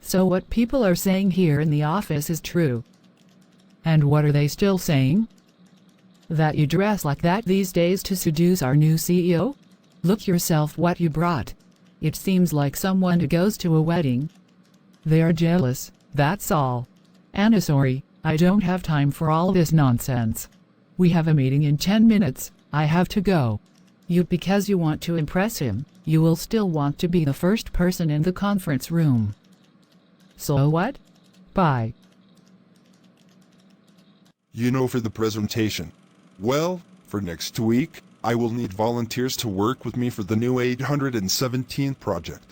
So what people are saying here in the office is true. And what are they still saying? That you dress like that these days to seduce our new CEO? Look yourself what you brought. It seems like someone who goes to a wedding. They are jealous, that's all. Anna, sorry, I don't have time for all this nonsense. We have a meeting in 10 minutes, I have to go. Because you want to impress him, you will still want to be the first person in the conference room. So what? Bye. For the presentation. Well, for next week, I will need volunteers to work with me for the new 817th project.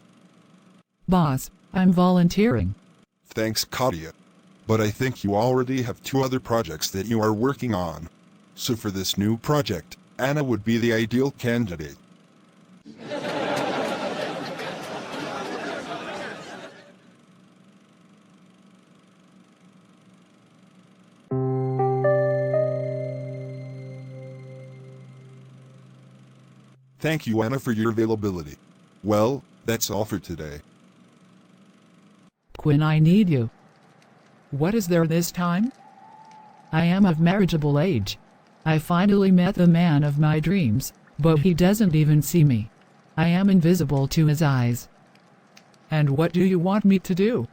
Boss, I'm volunteering. Thanks, Katya. But I think you already have 2 other projects that you are working on. So for this new project, Anna would be the ideal candidate. Thank you, Anna, for your availability. Well, that's all for today. Quinn, I need you. What is there this time? I am of marriageable age. I finally met the man of my dreams, but he doesn't even see me. I am invisible to his eyes. And what do you want me to do?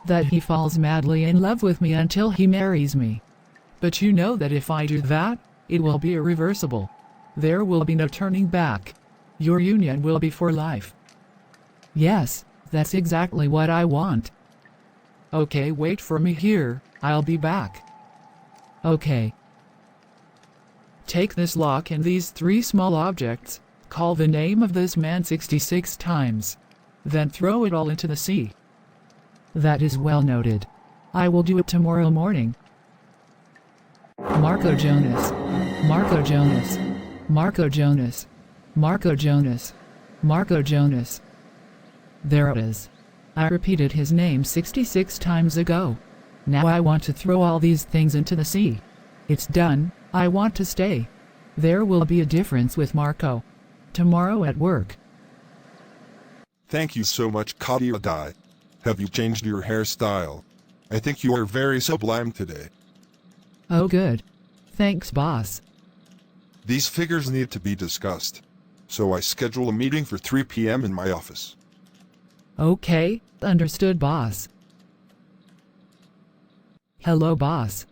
That he falls madly in love with me until he marries me. But you know that if I do that, it will be irreversible. There will be no turning back. Your union will be for life. Yes, that's exactly what I want. Okay, wait for me here, I'll be back. Okay. Take this lock and these 3 small objects, call the name of this man 66 times. Then throw it all into the sea. That is well noted. I will do it tomorrow morning. Marco Jonas. Marco Jonas. Marco Jonas. Marco Jonas. Marco Jonas. There it is. I repeated his name 66 times ago. Now I want to throw all these things into the sea. It's done, I want to stay. There will be a difference with Marco. Tomorrow at work. Thank you so much, Katya Dai. Have you changed your hairstyle? I think you are very sublime today. Oh good. Thanks, boss. These figures need to be discussed. So I schedule a meeting for 3 p.m. in my office. Okay, understood, boss. Hello, boss.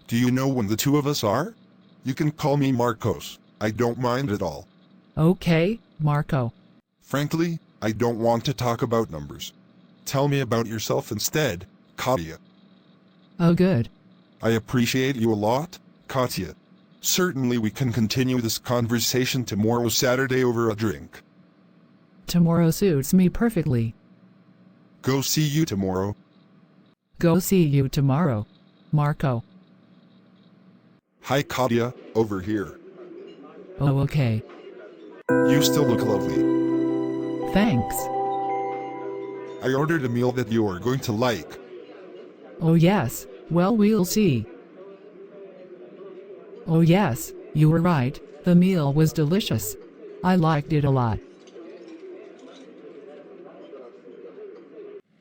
Do you know when the 2 of us are? You can call me Marcos. I don't mind at all. Okay, Marco. Frankly, I don't want to talk about numbers. Tell me about yourself instead, Katya. Oh good. I appreciate you a lot, Katya. Certainly we can continue this conversation tomorrow Saturday over a drink. Tomorrow suits me perfectly. Go see you tomorrow. Go see you tomorrow, Marco. Hi Katya, over here. Oh okay. You still look lovely. Thanks. I ordered a meal that you are going to like. Oh yes, well we'll see. Oh yes, you were right, the meal was delicious. I liked it a lot.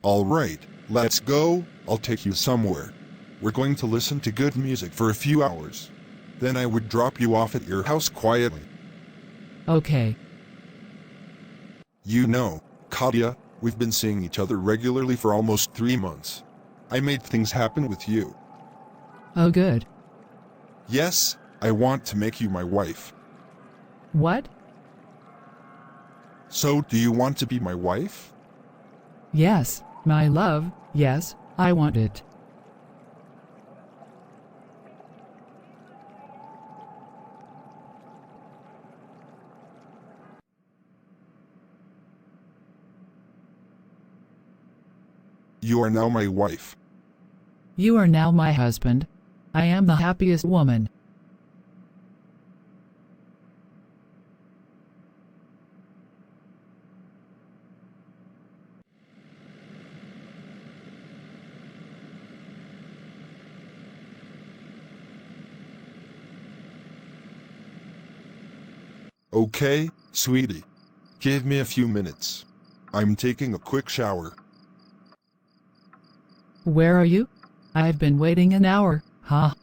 Alright, let's go, I'll take you somewhere. We're going to listen to good music for a few hours. Then I would drop you off at your house quietly. Okay. Katya, we've been seeing each other regularly for almost 3 months. I made things happen with you. Oh good. Yes, I want to make you my wife. What? So, do you want to be my wife? Yes, my love, yes, I want it. You are now my wife. You are now my husband. I am the happiest woman. Okay, sweetie. Give me a few minutes. I'm taking a quick shower. Where are you? I've been waiting an hour, huh?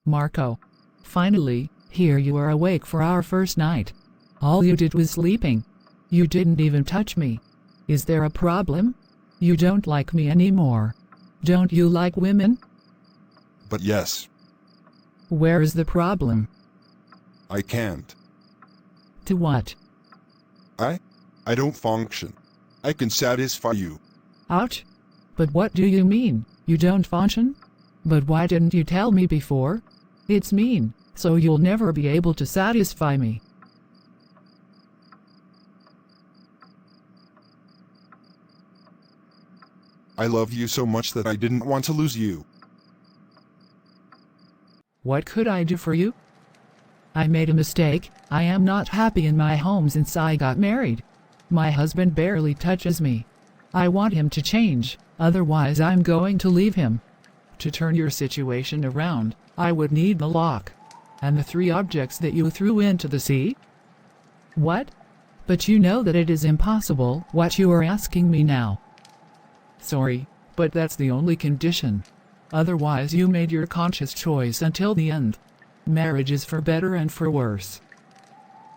Marco. Finally, here you are awake for our first night. All you did was sleeping. You didn't even touch me. Is there a problem? You don't like me anymore. Don't you like women? But yes, Where is the problem? I can't. To what? I don't function. I can satisfy you. Ouch! But what do you mean, you don't function? But why didn't you tell me before? It's mean, so you'll never be able to satisfy me. I love you so much that I didn't want to lose you. What could I do for you? I made a mistake. I am not happy in my home since I got married. My husband barely touches me. I want him to change, otherwise I'm going to leave him. To turn your situation around, I would need the lock. And the 3 objects that you threw into the sea? What? But you know that it is impossible what you are asking me now. Sorry, but that's the only condition. Otherwise you made your conscious choice until the end. Marriage is for better and for worse.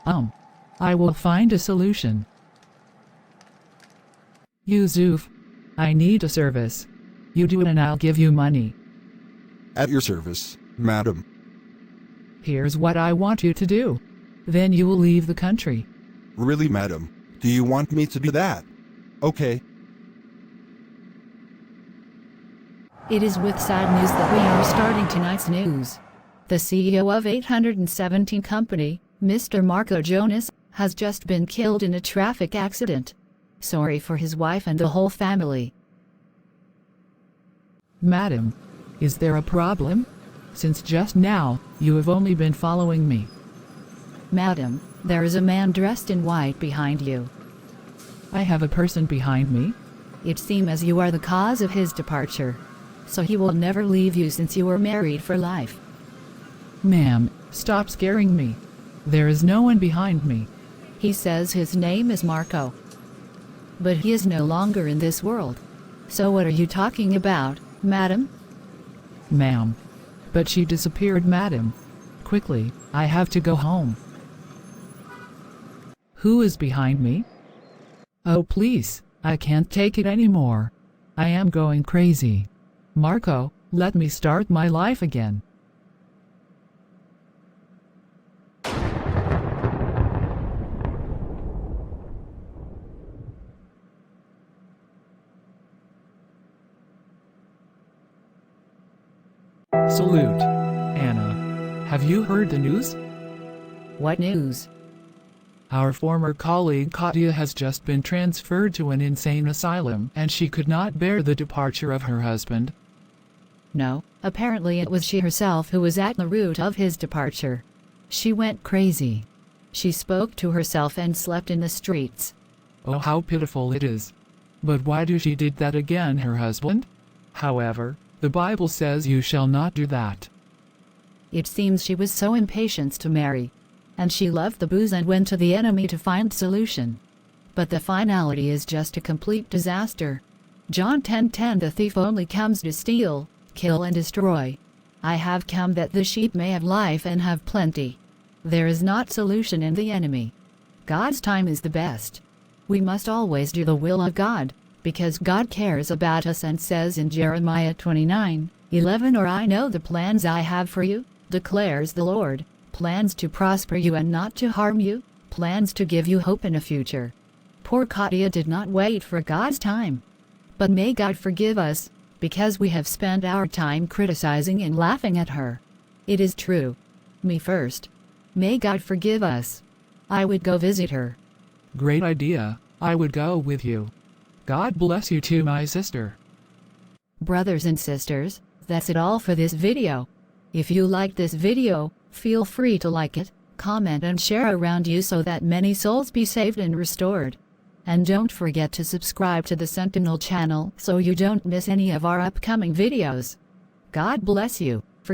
I will find a solution. Yusuf, I need a service. You do it and I'll give you money. At your service, madam. Here's what I want you to do. Then you will leave the country. Really, madam? Do you want me to do that? Okay. It is with sad news that we are starting tonight's news. The CEO of 817 Company, Mr. Marco Jonas, has just been killed in a traffic accident. Sorry for his wife and the whole family. Madam, is there a problem? Since just now, you have only been following me. Madam, there is a man dressed in white behind you. I have a person behind me. It seems as you are the cause of his departure. So he will never leave you since you were married for life. Ma'am, stop scaring me. There is no one behind me. He says his name is Marco. But he is no longer in this world. So what are you talking about, madam? Ma'am. But she disappeared, madam. Quickly, I have to go home. Who is behind me? Oh please, I can't take it anymore. I am going crazy. Marco, let me start my life again. Salute, Anna. Have you heard the news? What news? Our former colleague Katya has just been transferred to an insane asylum and she could not bear the departure of her husband. No, apparently it was she herself who was at the root of his departure. She went crazy. She spoke to herself and slept in the streets. Oh, how pitiful it is. But why do she did that again, her husband? However, the Bible says you shall not do that. It seems she was so impatient to marry. And she loved the booze and went to the enemy to find solution. But the finality is just a complete disaster. John 10:10 The thief only comes to steal, kill and destroy. I have come that the sheep may have life and have plenty. There is not solution in the enemy. God's time is the best. We must always do the will of God, because God cares about us and says in Jeremiah 29:11 Or I know the plans I have for you, declares the Lord. Plans to prosper you and not to harm you, plans to give you hope in a future. Poor Katya did not wait for God's time. But may God forgive us, because we have spent our time criticizing and laughing at her. It is true. Me first. May God forgive us. I would go visit her. Great idea, I would go with you. God bless you too, my sister. Brothers and sisters, that's it all for this video. If you liked this video, feel free to like it, comment and share around you so that many souls be saved and restored. And don't forget to subscribe to the Sentinel channel so you don't miss any of our upcoming videos. God bless you.